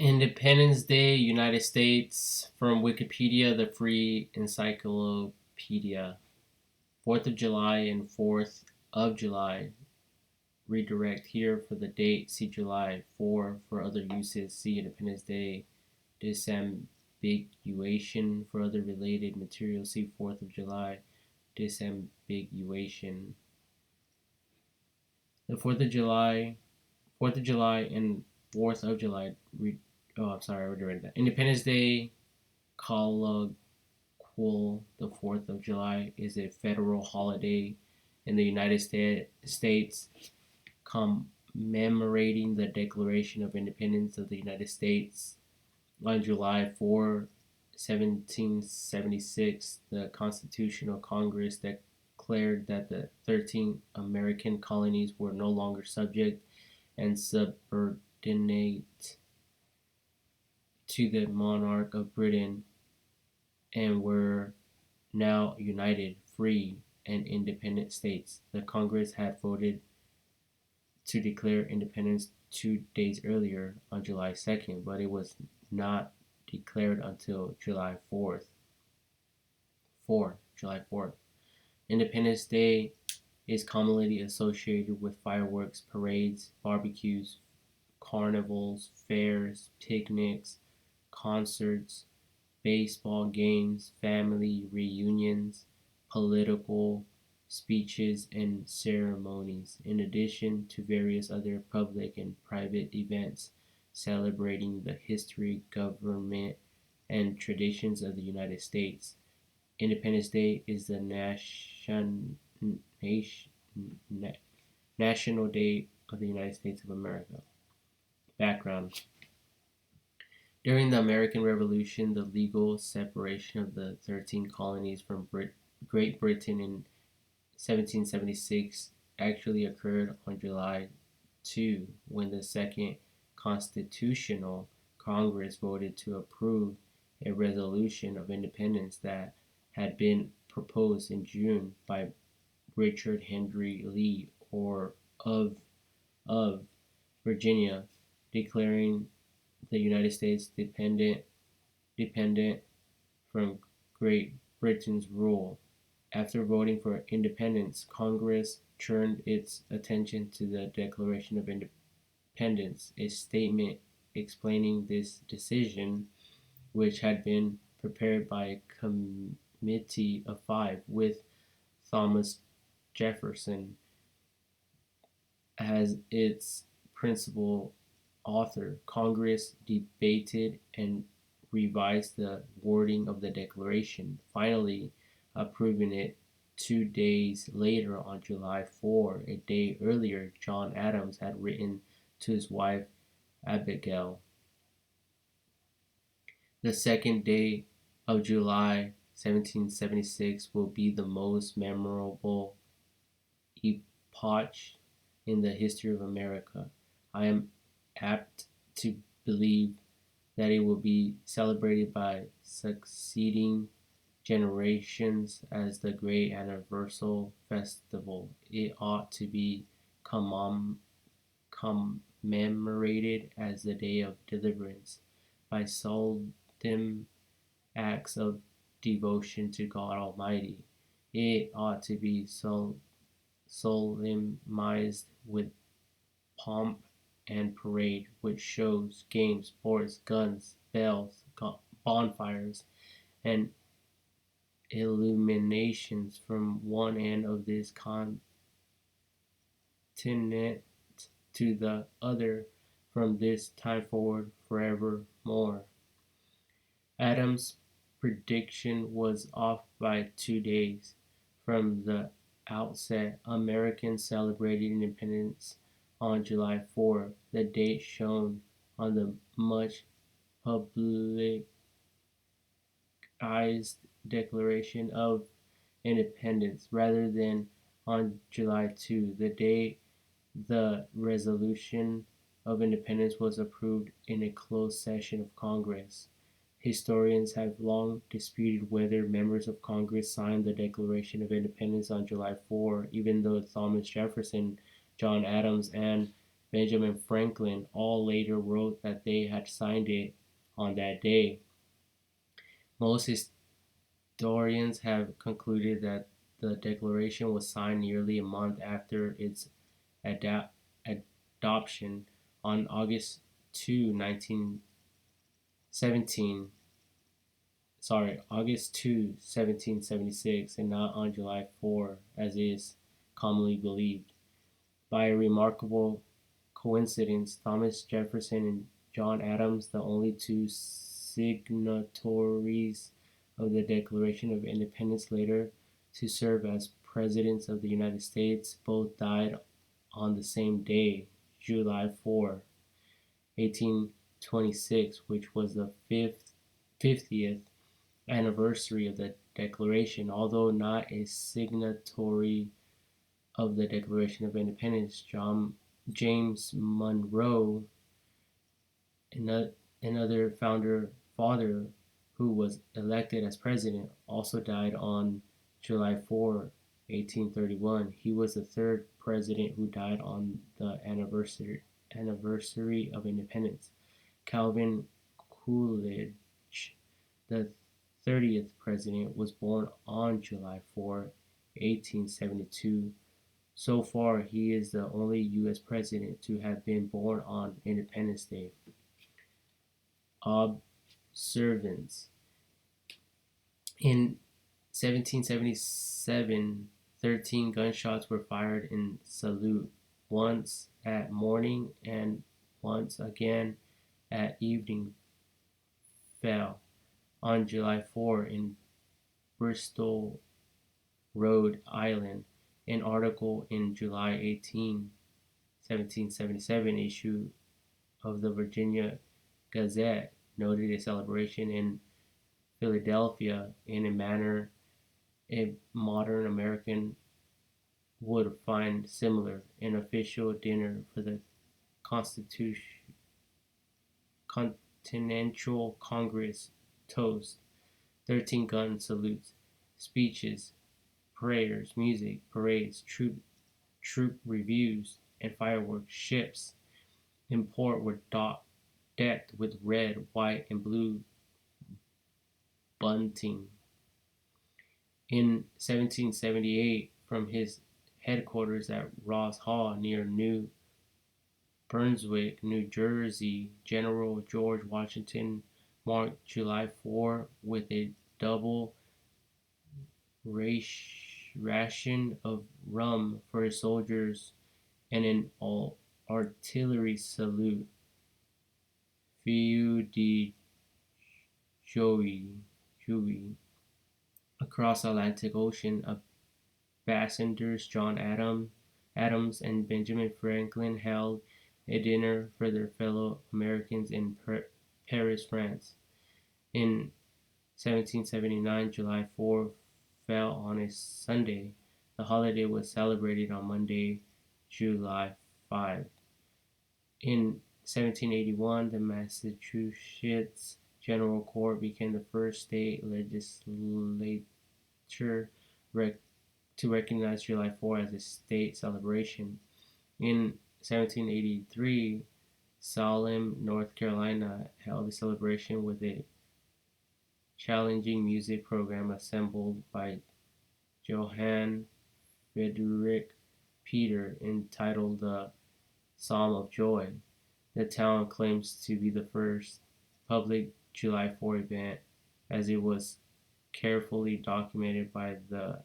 Independence Day, United States, from Wikipedia, the free encyclopedia. 4th of July and 4th of July. Redirect here for the date. See July 4 for other uses. See Independence Day. Disambiguation for other related material. See 4th of July. Disambiguation. The 4th of July and 4th of July. I'm sorry, I already read that. Independence Day colloquial. The 4th of July is a federal holiday in the United States commemorating the Declaration of Independence of the United States. On July 4, 1776, the Constitutional Congress declared that the 13 American colonies were no longer subject and subordinate to the monarch of Britain and were now united, free, and independent states. The Congress had voted to declare independence 2 days earlier on July 2nd, but it was not declared until July 4th. July 4th. Independence Day is commonly associated with fireworks, parades, barbecues, carnivals, fairs, picnics, concerts, baseball games, family reunions, political speeches, and ceremonies, in addition to various other public and private events celebrating the history, government, and traditions of the United States. Independence Day is the national day of the United States of America. Background. During the American Revolution, the legal separation of the 13 colonies from Great Britain in 1776 actually occurred on July 2, when the Second Constitutional Congress voted to approve a resolution of independence that had been proposed in June by Richard Henry Lee of Virginia, declaring the United States dependent from Great Britain's rule. After voting for independence, Congress turned its attention to the Declaration of Independence, a statement explaining this decision, which had been prepared by a committee of 5 with Thomas Jefferson as its principal author. Congress debated and revised the wording of the Declaration, finally approving it 2 days later on July 4. A day earlier, John Adams had written to his wife Abigail. The second day of July 1776 will be the most memorable epoch in the history of America. I am apt to believe that it will be celebrated by succeeding generations as the great anniversary festival. It ought to be commemorated as the day of deliverance by solemn acts of devotion to God Almighty. It ought to be solemnized with pomp and parade, with shows, games, sports, guns, bells, bonfires, and illuminations from one end of this continent to the other from this time forward forevermore. Adams' prediction was off by 2 days. From the outset, Americans celebrated independence on July 4, the date shown on the much publicized Declaration of Independence, rather than on July 2, the day the Resolution of Independence was approved in a closed session of Congress. Historians have long disputed whether members of Congress signed the Declaration of Independence on July 4, even though Thomas Jefferson, John Adams, and Benjamin Franklin all later wrote that they had signed it on that day. Most historians have concluded that the Declaration was signed nearly a month after its adoption on August 2, 1776, and not on July 4, as is commonly believed. By a remarkable coincidence, Thomas Jefferson and John Adams, the only two signatories of the Declaration of Independence later to serve as presidents of the United States, both died on the same day, July 4, 1826, which was the 50th anniversary of the Declaration. Although not a signatory of the Declaration of Independence, James Monroe, another father who was elected as president, also died on July 4, 1831. He was the third president who died on the anniversary of independence. Calvin Coolidge, the 30th president, was born on July 4, 1872. So far, he is the only U.S. president to have been born on Independence Day. Observance. In 1777, 13 gunshots were fired in salute, once at morning and once again at evening fell on July 4 in Bristol, Rhode Island. An article in July 18, 1777 issue of the Virginia Gazette noted a celebration in Philadelphia in a manner a modern American would find similar, an official dinner for the Continental Congress toast, 13 gun salutes, speeches, prayers, music, parades, troop reviews, and fireworks. Ships in port were decked with red, white, and blue bunting. In 1778, from his headquarters at Ross Hall near New Brunswick, New Jersey, General George Washington marked July 4 with a double ration of rum for his soldiers and an artillery salute. Feu de Joie. Across the Atlantic Ocean, ambassadors John Adams and Benjamin Franklin held a dinner for their fellow Americans in Paris, France. In 1779, July 4 fell on a Sunday. The holiday was celebrated on Monday, July 5. In 1781, the Massachusetts General Court became the first state legislature to recognize July 4 as a state celebration. In 1783, Salem, North Carolina, held a celebration with a challenging music program assembled by Johann Friedrich Peter entitled the Psalm of Joy. The town claims to be the first public July 4 event, as it was carefully documented by the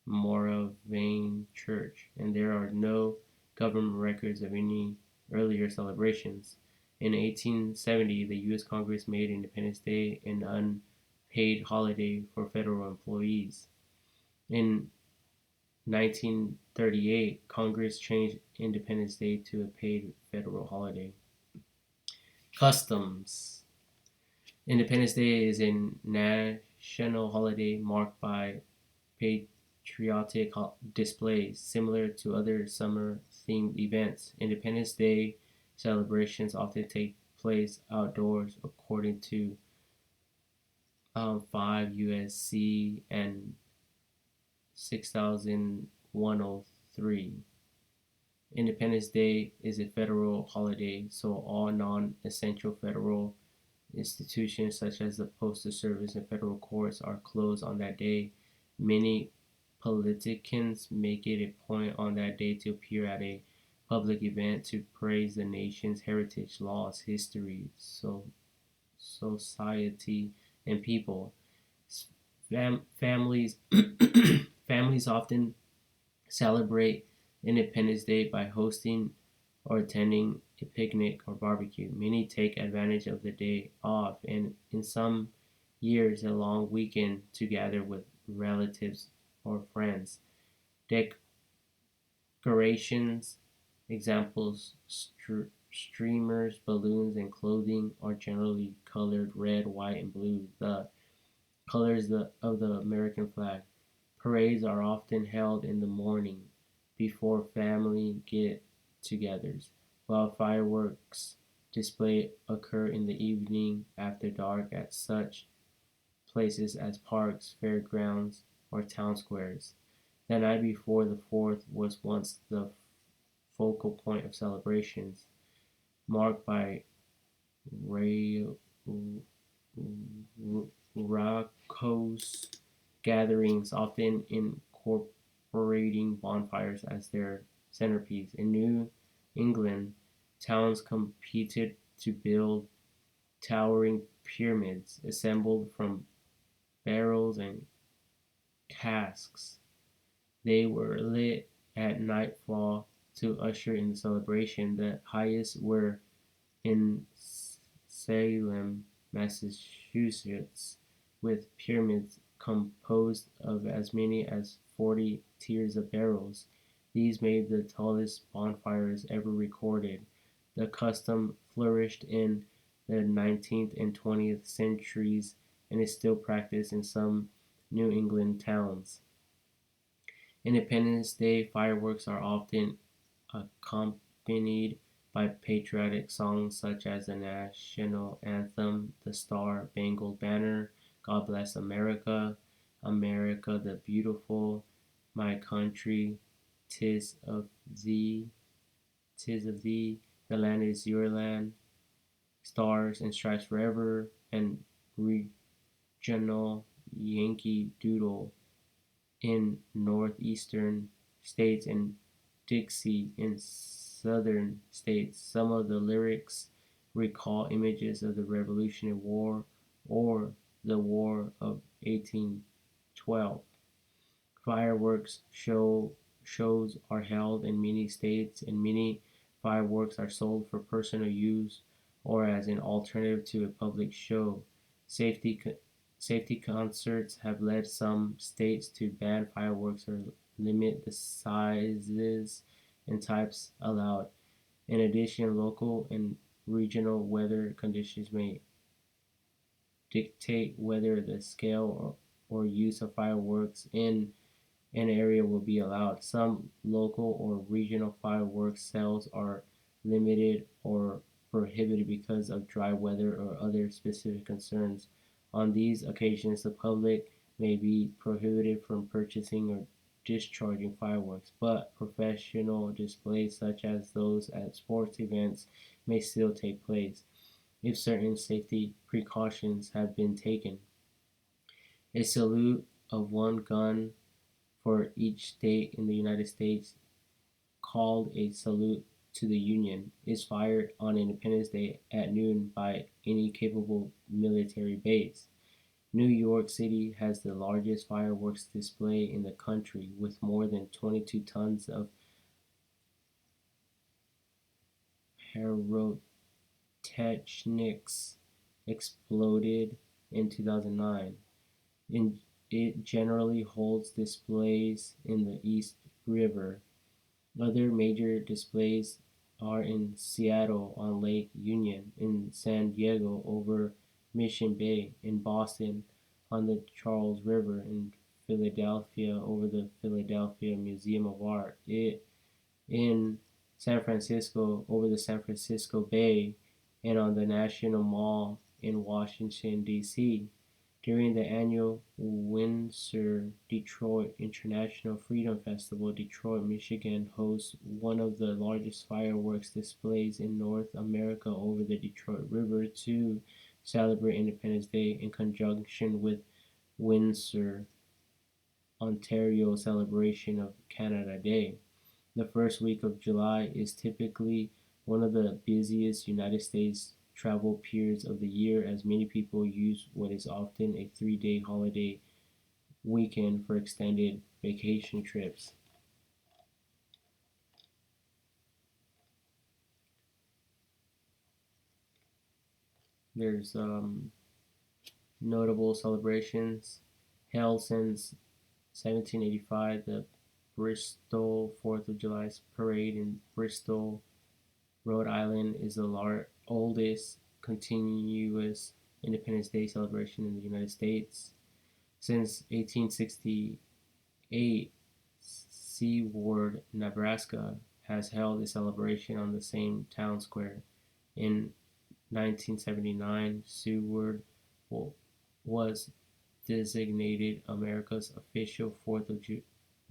Moravian Church, and there are no government records of any earlier celebrations. In 1870, the U.S. Congress made Independence Day an unpaid holiday for federal employees. In 1938, Congress changed Independence Day to a paid federal holiday. Customs. Independence Day is a national holiday marked by patriotic displays similar to other summer-themed events. Independence Day celebrations often take place outdoors according to 5 USC and 6103. Independence Day is a federal holiday, so all non essential federal institutions such as the Postal Service and federal courts are closed on that day. Many politicians make it a point on that day to appear at a public event to praise the nation's heritage, laws, history, society, and people. Families families often celebrate Independence Day by hosting or attending a picnic or barbecue. Many take advantage of the day off and, in some years, a long weekend to gather with relatives or friends. Decorations, examples, streamers, balloons, and clothing are generally colored red, white, and blue, the colors of the American flag. Parades are often held in the morning before family get-togethers, while fireworks display occur in the evening after dark at such places as parks, fairgrounds, or town squares. The night before the 4th was once the focal point of celebrations, marked by ra- raucous gatherings, often incorporating bonfires as their centerpiece. In New England, towns competed to build towering pyramids assembled from barrels and casks. They were lit at nightfall to usher in the celebration. The highest were in Salem, Massachusetts, with pyramids composed of as many as 40 tiers of barrels. These made the tallest bonfires ever recorded. The custom flourished in the 19th and 20th centuries and is still practiced in some New England towns. Independence Day fireworks are often accompanied by patriotic songs such as the national anthem, the Star Spangled Banner, God Bless America, America the Beautiful, My Country, Tis of Thee, Tis of Thee, The Land is Your Land, Stars and Stripes Forever, and regional Yankee Doodle in northeastern states and Dixie in southern states. Some of the lyrics recall images of the Revolutionary War or the War of 1812. Fireworks shows are held in many states, and many fireworks are sold for personal use or as an alternative to a public show. Safety Safety concerns have led some states to ban fireworks or limit the sizes and types allowed. In addition, local and regional weather conditions may dictate whether the scale or use of fireworks in an area will be allowed. Some local or regional fireworks sales are limited or prohibited because of dry weather or other specific concerns. On these occasions, the public may be prohibited from purchasing or discharging fireworks, but professional displays such as those at sports events may still take place if certain safety precautions have been taken. A salute of one gun for each state in the United States, called a salute to the Union, is fired on Independence Day at noon by any capable military base. New York City has the largest fireworks display in the country, with more than 22 tons of pyrotechnics exploded in 2009. It generally holds displays in the East River. Other major displays are in Seattle on Lake Union, in San Diego over Mission Bay, in Boston on the Charles River, in Philadelphia over the Philadelphia Museum of Art, in San Francisco over the San Francisco Bay, and on the National Mall in Washington, D.C. During the annual Windsor Detroit International Freedom Festival, Detroit, Michigan hosts one of the largest fireworks displays in North America over the Detroit River to celebrate Independence Day in conjunction with Windsor, Ontario celebration of Canada Day. The first week of July is typically one of the busiest United States travel periods of the year as many people use what is often a 3-day holiday weekend for extended vacation trips. There's notable celebrations held since 1785. The Bristol 4th of July parade in Bristol, Rhode Island is the oldest continuous Independence Day celebration in the United States. Since 1868, Seward, Nebraska has held a celebration on the same town square. In 1979, Seward was designated America's official 4th of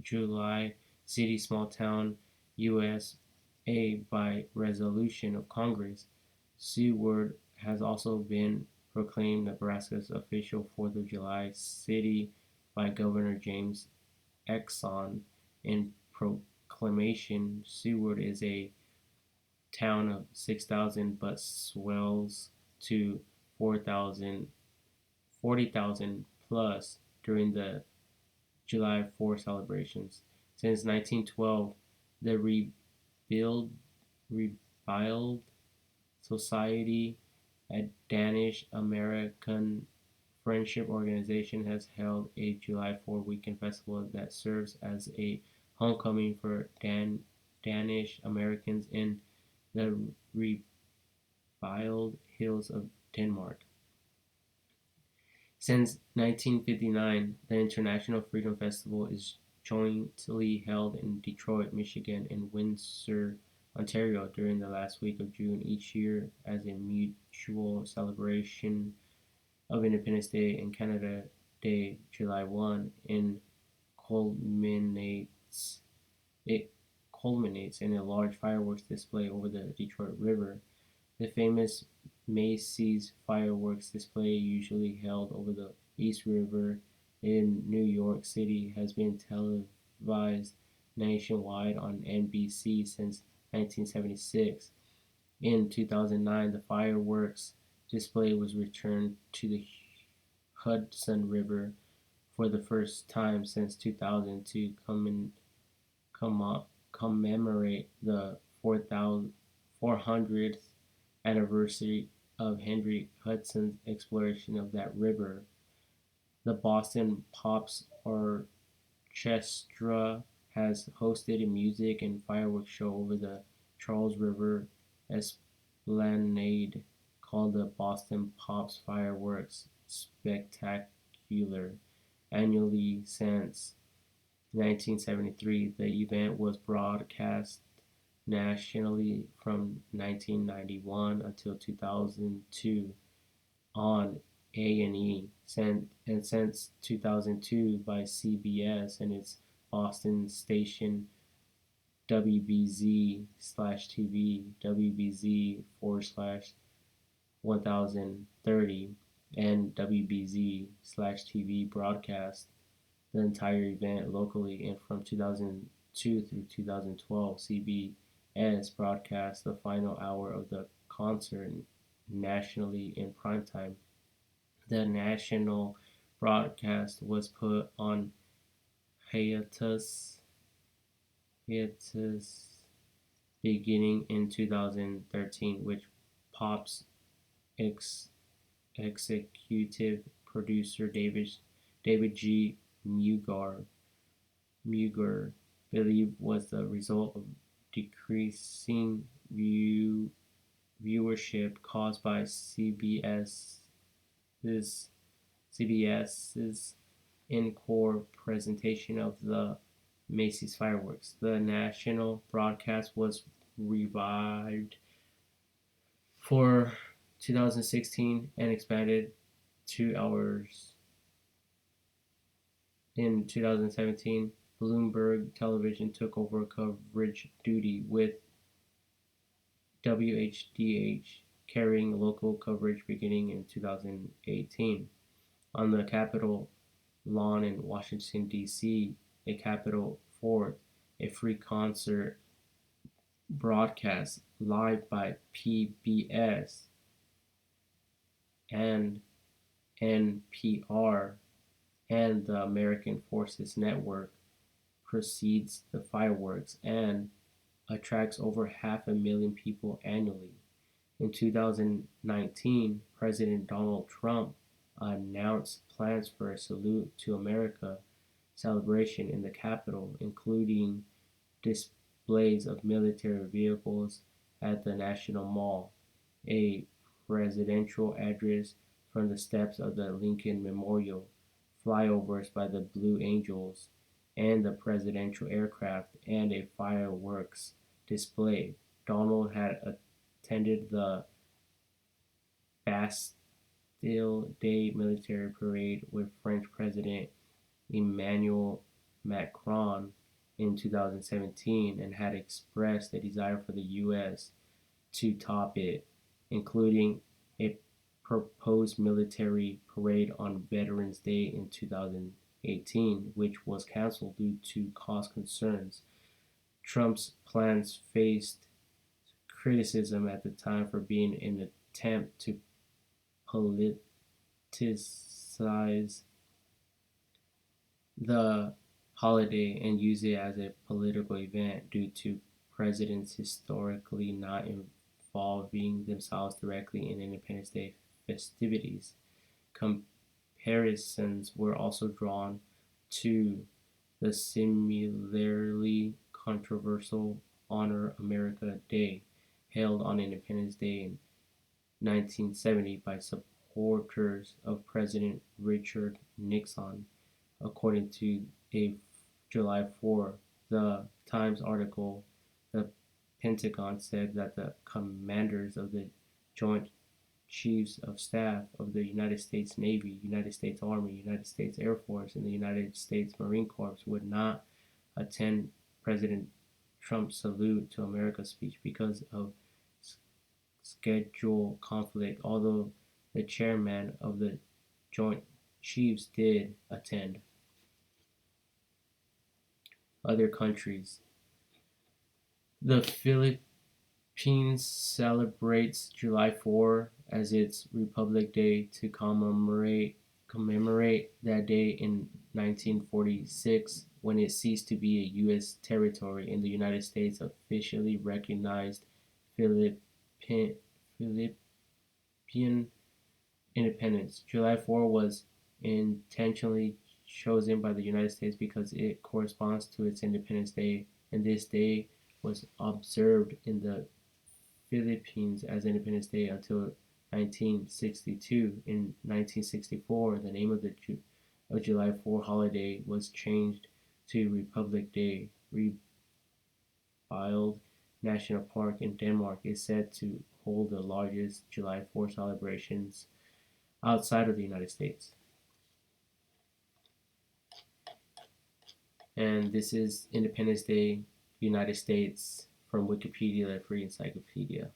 July city small town USA by resolution of Congress. Seward has also been proclaimed Nebraska's official 4th of July city by Governor James Exon. In proclamation, Seward is a town of 6,000 but swells to 4,000, 40,000 plus during the July 4 celebrations. Since 1912, the Rebuild Society, a Danish American friendship organization, has held a July 4 weekend festival that serves as a homecoming for Danish Americans in the Rebuild Hills of Denmark. Since 1959, the International Freedom Festival is jointly held in Detroit, Michigan, and Windsor, Ontario during the last week of June each year as a mutual celebration of Independence Day and Canada Day, July 1, and culminates it culminates in a large fireworks display over the Detroit River. The famous Macy's fireworks display, usually held over the East River in New York City, has been televised nationwide on NBC since 1976. In 2009, the fireworks display was returned to the Hudson River for the first time since 2000 to commemorate the 400th anniversary of Henry Hudson's exploration of that river. The Boston Pops Orchestra has hosted a music and fireworks show over the Charles River Esplanade called the Boston Pops Fireworks Spectacular. Annually since 1973, the event was broadcast nationally from 1991 until 2002 on A&E, and since 2002 by CBS and its Boston station WBZ/TV, WBZ/1030, and WBZ/TV broadcast the entire event locally, and from 2002 through 2012, CBS broadcast the final hour of the concert nationally in primetime. The national broadcast was put on hiatus beginning in 2013, which Pop's executive producer David G. Mugar believed was the result of decreasing viewership caused by CBS's encore presentation of the Macy's fireworks. The national broadcast was revived for 2016 and expanded 2 hours In 2017, Bloomberg Television took over coverage duty with WHDH carrying local coverage beginning in 2018. On the Capitol lawn in Washington, D.C., a Capitol Fort, a free concert broadcast live by PBS and NPR and the American Forces Network precedes the fireworks and attracts over 500,000 people annually. In 2019, President Donald Trump announced plans for a Salute to America celebration in the Capitol, including displays of military vehicles at the National Mall, a presidential address from the steps of the Lincoln Memorial, flyovers by the Blue Angels and the presidential aircraft, and a fireworks display. Donald had attended the Bastille Day military parade with French President Emmanuel Macron in 2017 and had expressed a desire for the U.S. to top it, including a proposed military parade on Veterans Day in 2018, which was canceled due to cost concerns. Trump's plans faced criticism at the time for being an attempt to politicize the holiday and use it as a political event due to presidents historically not involving themselves directly in Independence Day festivities. Comparisons were also drawn to the similarly controversial Honor America Day, held on Independence Day in 1970 by supporters of President Richard Nixon. According to a July 4 The Times article, the Pentagon said that the commanders of the Joint Chiefs of Staff of the United States Navy, United States Army, United States Air Force, and the United States Marine Corps would not attend President Trump's Salute to America speech because of schedule conflict, although the chairman of the Joint Chiefs did attend. Other countries. The Philippines celebrates July 4 as its Republic Day to commemorate that day in 1946 when it ceased to be a U.S. territory and the United States officially recognized Philippine independence. July 4 was intentionally chosen by the United States because it corresponds to its Independence Day, and this day was observed in the Philippines as Independence Day until 1962. In 1964, the name of the July 4 holiday was changed to Republic Day. Rebild National Park in Denmark is said to hold the largest July 4 celebrations outside of the United States. And this is Independence Day, United States from Wikipedia, the free encyclopedia.